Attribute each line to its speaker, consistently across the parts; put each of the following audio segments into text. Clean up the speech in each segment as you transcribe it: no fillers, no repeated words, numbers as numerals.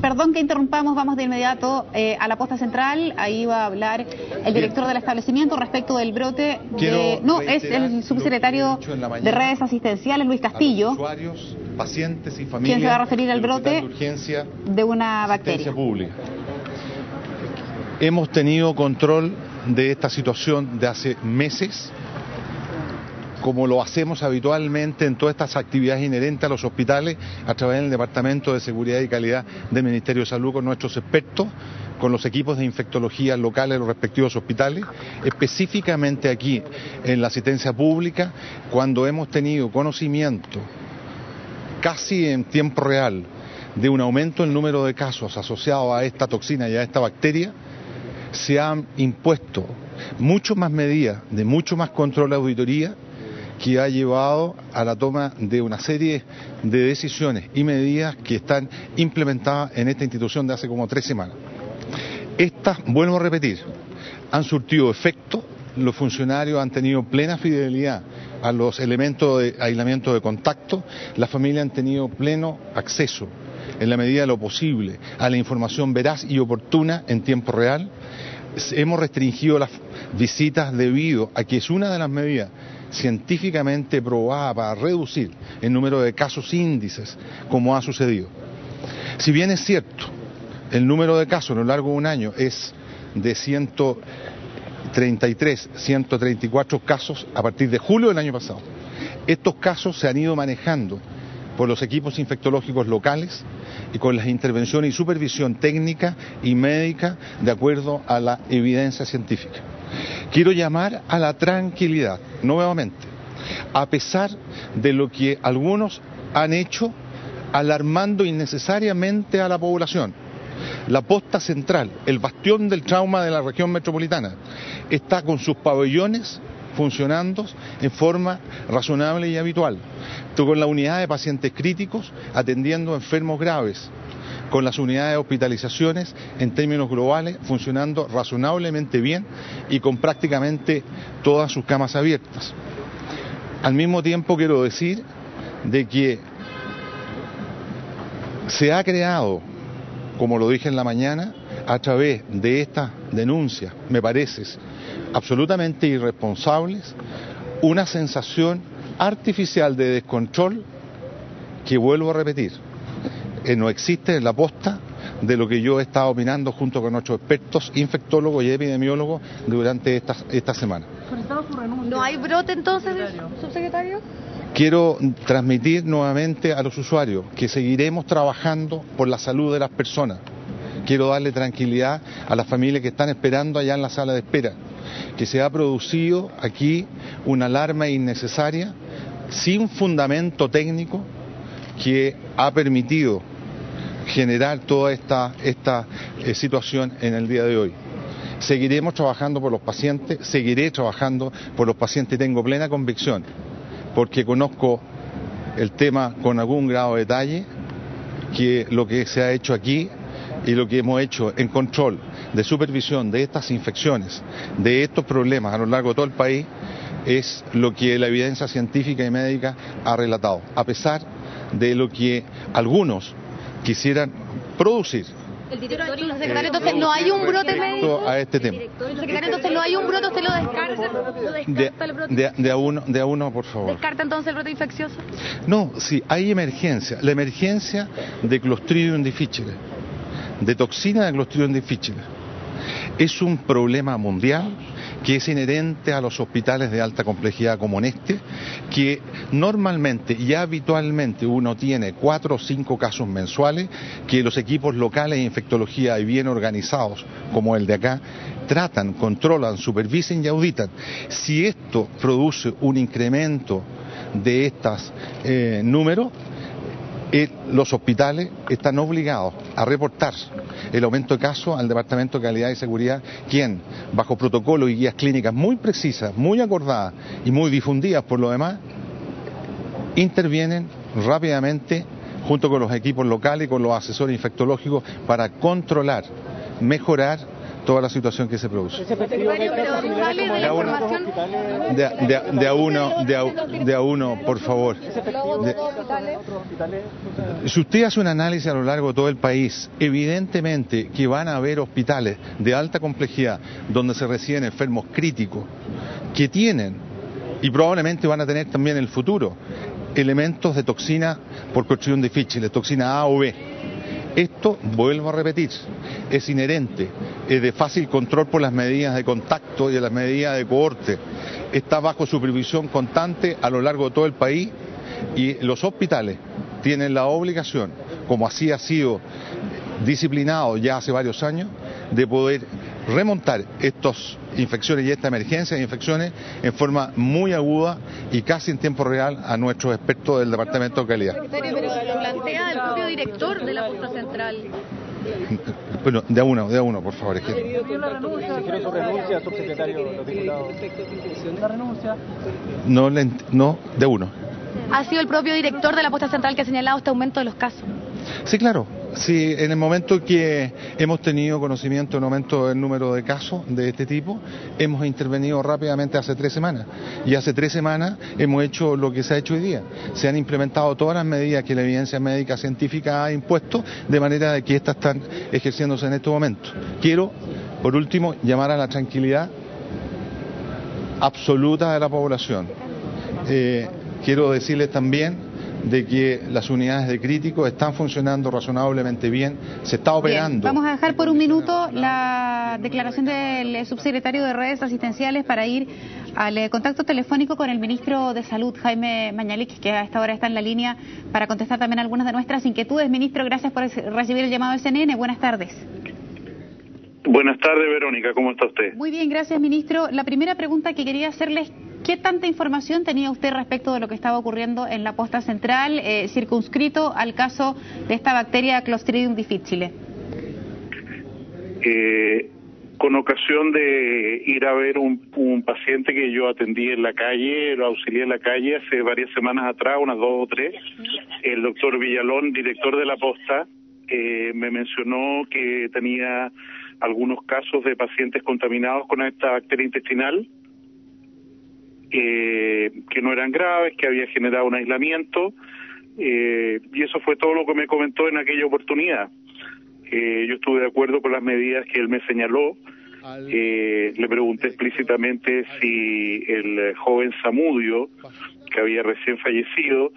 Speaker 1: Perdón que interrumpamos, vamos de inmediato a la posta central. Ahí va a hablar el director del establecimiento respecto del brote de... No, es el subsecretario de redes asistenciales, Luis Castillo,
Speaker 2: usuarios, pacientes y familias,
Speaker 1: quien se va a referir al brote de una bacteria
Speaker 2: pública. Hemos tenido control de esta situación de hace meses, como lo hacemos habitualmente en todas estas actividades inherentes a los hospitales, a través del Departamento de Seguridad y Calidad del Ministerio de Salud, con nuestros expertos, con los equipos de infectología locales de los respectivos hospitales, específicamente aquí en la asistencia pública, cuando hemos tenido conocimiento casi en tiempo real de un aumento en el número de casos asociados a esta toxina y a esta bacteria, se han impuesto mucho más medidas, de mucho más control de auditoría, que ha llevado a la toma de una serie de decisiones y medidas que están implementadas en esta institución de hace como 3 semanas. Estas, vuelvo a repetir, han surtido efecto, los funcionarios han tenido plena fidelidad a los elementos de aislamiento de contacto, las familias han tenido pleno acceso, en la medida de lo posible, a la información veraz y oportuna en tiempo real. Hemos restringido las visitas debido a que es una de las medidas científicamente probada para reducir el número de casos índices, como ha sucedido. Si bien es cierto, el número de casos a lo largo de un año es de 133, 134 casos a partir de julio del año pasado. Estos casos se han ido manejando por los equipos infectológicos locales y con las intervenciones y supervisión técnica y médica de acuerdo a la evidencia científica. Quiero llamar a la tranquilidad, nuevamente, a pesar de lo que algunos han hecho alarmando innecesariamente a la población. La posta central, el bastión del trauma de la región metropolitana, está con sus pabellones funcionando en forma razonable y habitual, con la unidad de pacientes críticos atendiendo a enfermos graves, con las unidades de hospitalizaciones en términos globales funcionando razonablemente bien y con prácticamente todas sus camas abiertas. Al mismo tiempo quiero decir de que se ha creado, como lo dije en la mañana, a través de estas denuncias, me parece, absolutamente irresponsables, una sensación artificial de descontrol que, vuelvo a repetir, no existe en la posta de lo que yo he estado opinando junto con nuestros expertos, infectólogos y epidemiólogos durante esta semana.
Speaker 3: ¿No hay brote entonces, subsecretario?
Speaker 2: Quiero transmitir nuevamente a los usuarios que seguiremos trabajando por la salud de las personas. Quiero darle tranquilidad a las familias que están esperando allá en la sala de espera, que se ha producido aquí una alarma innecesaria, sin fundamento técnico, que ha permitido generar toda esta situación en el día de hoy. Seguiremos trabajando por los pacientes, seguiré trabajando por los pacientes y tengo plena convicción, porque conozco el tema con algún grado de detalle, que lo que se ha hecho aquí y lo que hemos hecho en control de supervisión de estas infecciones, de estos problemas a lo largo de todo el país, es lo que la evidencia científica y médica ha relatado, a pesar de lo que algunos quisieran producir.
Speaker 3: El director y los secretarios, entonces no hay un brote médico
Speaker 2: a este tema.
Speaker 3: El secretario, entonces no hay un brote, ¿usted lo descarta el brote?
Speaker 2: De a uno, por favor.
Speaker 3: ¿Descarta entonces el brote infeccioso?
Speaker 2: No, sí, hay emergencia. La emergencia de Clostridium difficile, de toxina de Clostridium difficile, es un problema mundial que es inherente a los hospitales de alta complejidad como en este, que normalmente y habitualmente uno tiene 4 o 5 casos mensuales, que los equipos locales de infectología y bien organizados, como el de acá, tratan, controlan, supervisan y auditan. Si esto produce un incremento de estos números, los hospitales están obligados a reportar el aumento de casos al Departamento de Calidad y Seguridad, quien, bajo protocolos y guías clínicas muy precisas, muy acordadas y muy difundidas por lo demás, intervienen rápidamente junto con los equipos locales y con los asesores infectológicos para controlar, mejorar toda la situación que se produce.
Speaker 3: Secretario, pero sale de la información...
Speaker 2: De a uno, por favor. Si usted hace un análisis a lo largo de todo el país, evidentemente que van a haber hospitales de alta complejidad donde se reciben enfermos críticos que tienen, y probablemente van a tener también en el futuro, elementos de toxina por construcción difícil, toxina A o B. Esto, vuelvo a repetir, es inherente, es de fácil control por las medidas de contacto y de las medidas de cohorte. Está bajo supervisión constante a lo largo de todo el país y los hospitales tienen la obligación, como así ha sido disciplinado ya hace varios años, de poder remontar estas infecciones y esta emergencia de infecciones en forma muy aguda y casi en tiempo real a nuestros expertos del Departamento de Calidad.
Speaker 3: Secretario, pero lo plantea el propio director de la posta central.
Speaker 2: Bueno, de a uno, por favor.
Speaker 4: ¿Se quiere su renuncia, subsecretario, los diputados? ¿La renuncia?
Speaker 2: No, de a uno.
Speaker 3: Ha sido el propio director de la posta central que ha señalado este aumento de los casos.
Speaker 2: Sí, claro. Sí, en el momento que hemos tenido conocimiento de un aumento del número de casos de este tipo, hemos intervenido rápidamente hace 3 semanas. Y hace 3 semanas hemos hecho lo que se ha hecho hoy día. Se han implementado todas las medidas que la evidencia médica científica ha impuesto, de manera de que estas están ejerciéndose en este momento. Quiero, por último, llamar a la tranquilidad absoluta de la población. Quiero decirles también de que las unidades de críticos están funcionando razonablemente bien, se está operando.
Speaker 1: Bien, vamos a dejar por un minuto la declaración del subsecretario de Redes Asistenciales para ir al contacto telefónico con el ministro de Salud, Jaime Mañalich, que a esta hora está en la línea para contestar también algunas de nuestras inquietudes. Ministro, gracias por recibir el llamado de CNN. Buenas tardes.
Speaker 5: Buenas tardes, Verónica, ¿cómo está usted?
Speaker 1: Muy bien, gracias, ministro. La primera pregunta que quería hacerle es, ¿qué tanta información tenía usted respecto de lo que estaba ocurriendo en la posta central, circunscrito al caso de esta bacteria Clostridium difficile?
Speaker 5: Con ocasión de ir a ver un paciente que yo atendí en la calle, lo auxilié en la calle hace varias semanas atrás, unas 2 o 3, el doctor Villalón, director de la posta, me mencionó que tenía algunos casos de pacientes contaminados con esta bacteria intestinal, que no eran graves, que había generado un aislamiento, y eso fue todo lo que me comentó en aquella oportunidad. Yo estuve de acuerdo con las medidas que él me señaló. Le pregunté explícitamente si el joven Zamudio, que había recién fallecido,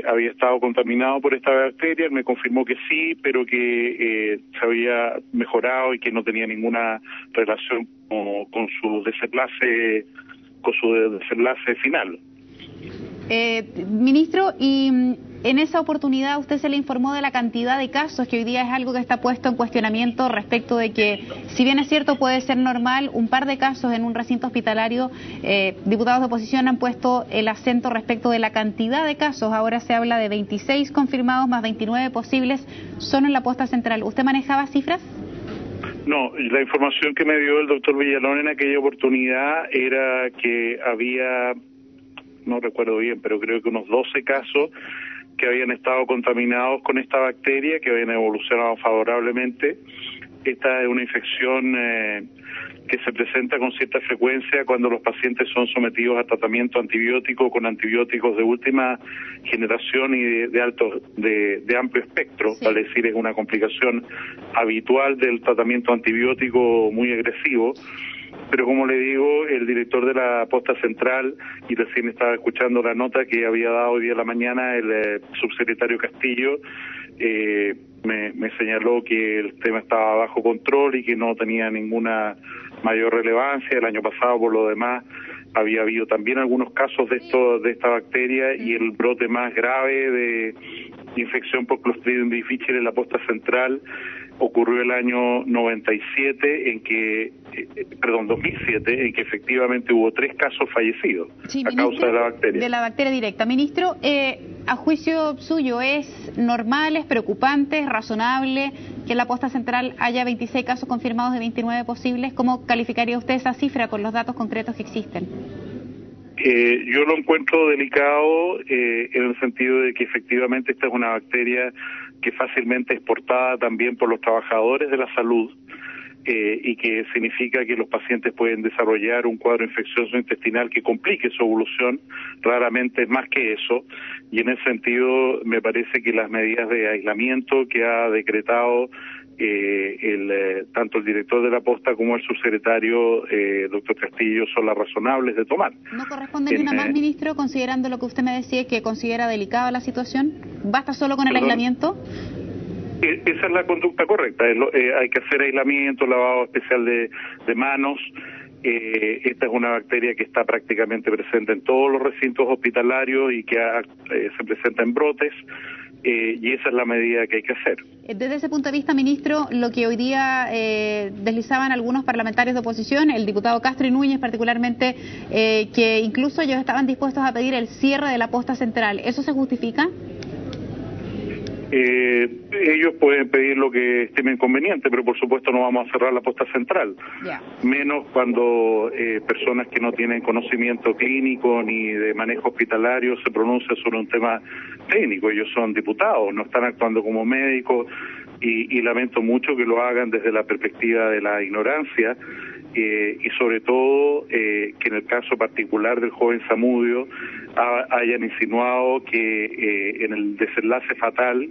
Speaker 5: había estado contaminado por esta bacteria. Él me confirmó que sí, pero que se había mejorado y que no tenía ninguna relación con su desenlace final.
Speaker 1: Ministro, y en esa oportunidad usted se le informó de la cantidad de casos, que hoy día es algo que está puesto en cuestionamiento respecto de que, si bien es cierto puede ser normal, un par de casos en un recinto hospitalario, diputados de oposición han puesto el acento respecto de la cantidad de casos. Ahora se habla de 26 confirmados más 29 posibles solo en la posta central. ¿Usted manejaba cifras?
Speaker 5: No, la información que me dio el doctor Villalón en aquella oportunidad era que había, no recuerdo bien, pero creo que unos 12 casos que habían estado contaminados con esta bacteria, que habían evolucionado favorablemente. Esta es una infección que se presenta con cierta frecuencia cuando los pacientes son sometidos a tratamiento antibiótico con antibióticos de última generación y de amplio espectro, sí. Vale decir, es una complicación habitual del tratamiento antibiótico muy agresivo. Pero como le digo, el director de la posta central, y recién estaba escuchando la nota que había dado hoy día a la mañana el subsecretario Castillo, me señaló que el tema estaba bajo control y que no tenía ninguna mayor relevancia. El año pasado, por lo demás, había habido también algunos casos de esta bacteria, y el brote más grave de infección por Clostridium difficile en la posta central ocurrió el año 2007, en que efectivamente hubo 3 casos fallecidos, sí, a causa de la bacteria.
Speaker 1: De la bacteria directa. Ministro, a juicio suyo, ¿es normal, es preocupante, es razonable que en la posta central haya 26 casos confirmados de 29 posibles? ¿Cómo calificaría usted esa cifra con los datos concretos que existen?
Speaker 5: Yo lo encuentro delicado en el sentido de que efectivamente esta es una bacteria que fácilmente es portada también por los trabajadores de la salud. y que significa que los pacientes pueden desarrollar un cuadro infeccioso intestinal que complique su evolución, raramente más que eso, y en ese sentido me parece que las medidas de aislamiento que ha decretado tanto el director de la posta como el subsecretario doctor Castillo son las razonables de tomar.
Speaker 1: ¿No corresponde ni una más, ministro, considerando lo que usted me decía, que considera delicada la situación? ¿Basta solo con el aislamiento?
Speaker 5: Esa es la conducta correcta. Hay que hacer aislamiento, lavado especial de manos. Esta es una bacteria que está prácticamente presente en todos los recintos hospitalarios y que se presenta en brotes. Y esa es la medida que hay que hacer.
Speaker 1: Desde ese punto de vista, ministro, lo que hoy día deslizaban algunos parlamentarios de oposición, el diputado Castro y Núñez particularmente, que incluso ellos estaban dispuestos a pedir el cierre de la posta central, ¿eso se justifica?
Speaker 5: Ellos pueden pedir lo que estimen conveniente, pero por supuesto no vamos a cerrar la posta central. Menos cuando personas que no tienen conocimiento clínico ni de manejo hospitalario se pronuncian sobre un tema técnico. Ellos son diputados, no están actuando como médicos y lamento mucho que lo hagan desde la perspectiva de la ignorancia y sobre todo que en el caso particular del joven Zamudio hayan insinuado que en el desenlace fatal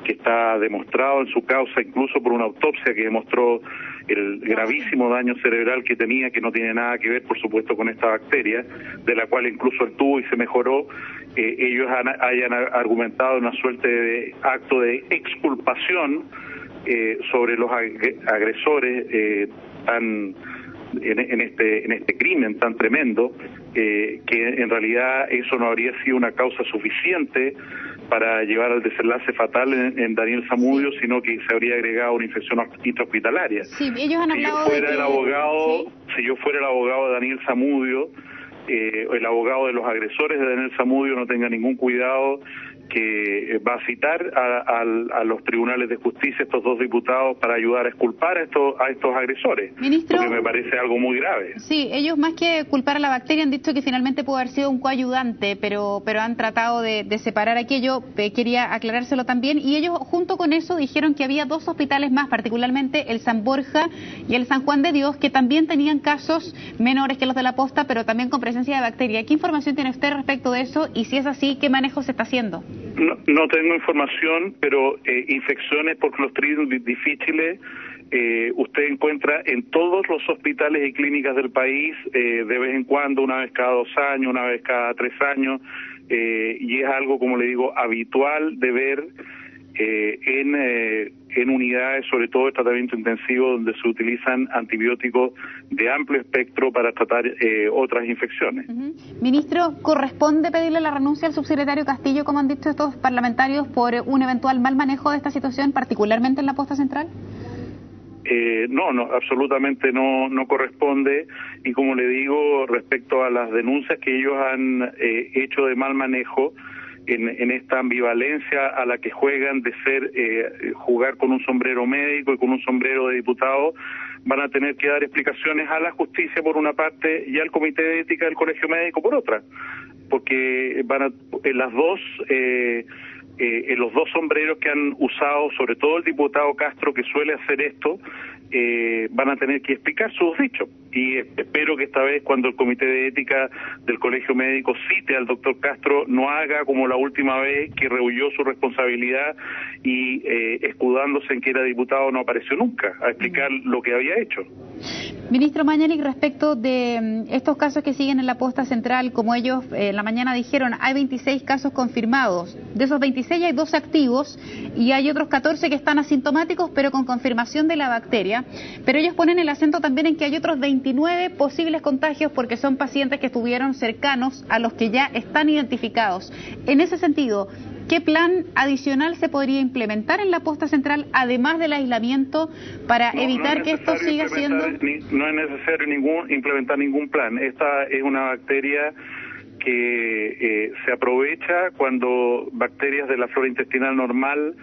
Speaker 5: que está demostrado en su causa, incluso por una autopsia que demostró el gravísimo daño cerebral que tenía, que no tiene nada que ver, por supuesto, con esta bacteria, de la cual incluso él tuvo y se mejoró, ellos hayan argumentado una suerte de acto de exculpación sobre los agresores en este crimen tan tremendo, que en realidad eso no habría sido una causa suficiente para llevar al desenlace fatal en Daniel Zamudio, sino que se habría agregado una infección intrahospitalaria.
Speaker 1: Sí, ellos han hablado
Speaker 5: Si yo fuera el abogado de Daniel Zamudio, el abogado de los agresores de Daniel Zamudio no tenga ningún cuidado, que va a citar a los tribunales de justicia estos dos diputados para ayudar a exculpar a estos agresores,
Speaker 1: ministro,
Speaker 5: porque me parece algo muy grave.
Speaker 1: Sí, ellos más que culpar a la bacteria han dicho que finalmente pudo haber sido un coayudante, pero han tratado de separar aquello. Quería aclarárselo también, y ellos junto con eso dijeron que había dos hospitales más, particularmente el San Borja y el San Juan de Dios, que también tenían casos menores que los de la posta, pero también con presencia de bacteria. ¿Qué información tiene usted respecto de eso? Y si es así, ¿qué manejo se está haciendo?
Speaker 5: No tengo información, pero infecciones por Clostridium difficile usted encuentra en todos los hospitales y clínicas del país, de vez en cuando, una vez cada 2 años, una vez cada 3 años, y es algo, como le digo, habitual de ver en unidades, sobre todo de tratamiento intensivo, donde se utilizan antibióticos de amplio espectro para tratar otras infecciones.
Speaker 1: Ministro, ¿corresponde pedirle la renuncia al subsecretario Castillo, como han dicho estos parlamentarios, por un eventual mal manejo de esta situación, particularmente en la posta central?
Speaker 5: No, absolutamente no corresponde, y como le digo, respecto a las denuncias que ellos han hecho de mal manejo, en esta ambivalencia a la que juegan de jugar con un sombrero médico y con un sombrero de diputado, van a tener que dar explicaciones a la justicia por una parte y al comité de ética del colegio médico por otra, porque en los dos sombreros que han usado, sobre todo el diputado Castro, que suele hacer esto, van a tener que explicar sus dichos, y espero que esta vez, cuando el comité de ética del colegio médico cite al doctor Castro, no haga como la última vez, que rehuyó su responsabilidad y escudándose en que era diputado no apareció nunca a explicar lo que había hecho.
Speaker 1: Ministro Mañalich, respecto de estos casos que siguen en la posta central, como ellos en la mañana dijeron, hay 26 casos confirmados. De esos 26 hay 2 activos y hay otros 14 que están asintomáticos pero con confirmación de la bacteria. Pero ellos ponen el acento también en que hay otros 29 posibles contagios porque son pacientes que estuvieron cercanos a los que ya están identificados. En ese sentido, ¿qué plan adicional se podría implementar en la posta central, además del aislamiento, para evitar que esto siga siendo...?
Speaker 5: No es necesario implementar ningún plan. Esta es una bacteria que se aprovecha cuando bacterias de la flora intestinal normal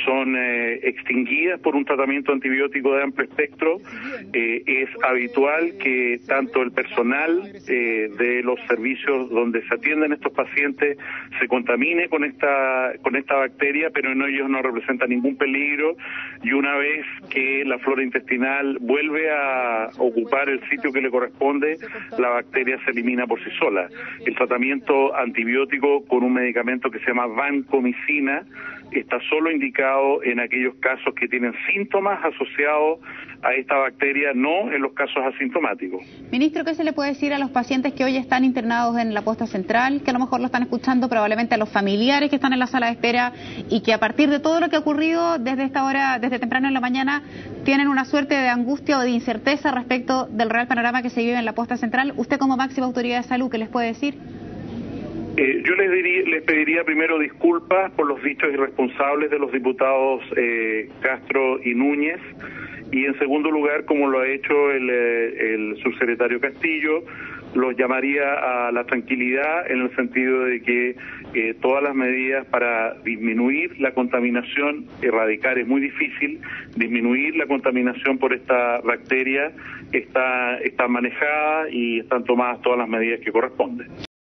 Speaker 5: son extinguidas por un tratamiento antibiótico de amplio espectro. Es habitual que tanto el personal de los servicios donde se atienden estos pacientes se contamine con esta bacteria, pero en ellos no representa ningún peligro, y una vez que la flora intestinal vuelve a ocupar el sitio que le corresponde, la bacteria se elimina por sí sola. El tratamiento antibiótico con un medicamento que se llama vancomicina está solo indicado en aquellos casos que tienen síntomas asociados a esta bacteria, no en los casos asintomáticos.
Speaker 1: Ministro, ¿qué se le puede decir a los pacientes que hoy están internados en la posta central, que a lo mejor lo están escuchando, probablemente a los familiares que están en la sala de espera y que a partir de todo lo que ha ocurrido desde esta hora, desde temprano en la mañana, tienen una suerte de angustia o de incerteza respecto del real panorama que se vive en la posta central? Usted, como máxima autoridad de salud, ¿qué les puede decir?
Speaker 5: Yo les pediría primero disculpas por los dichos irresponsables de los diputados Castro y Núñez, y en segundo lugar, como lo ha hecho el subsecretario Castillo, los llamaría a la tranquilidad en el sentido de que todas las medidas para disminuir la contaminación, erradicar es muy difícil, disminuir la contaminación por esta bacteria está manejada y están tomadas todas las medidas que corresponden.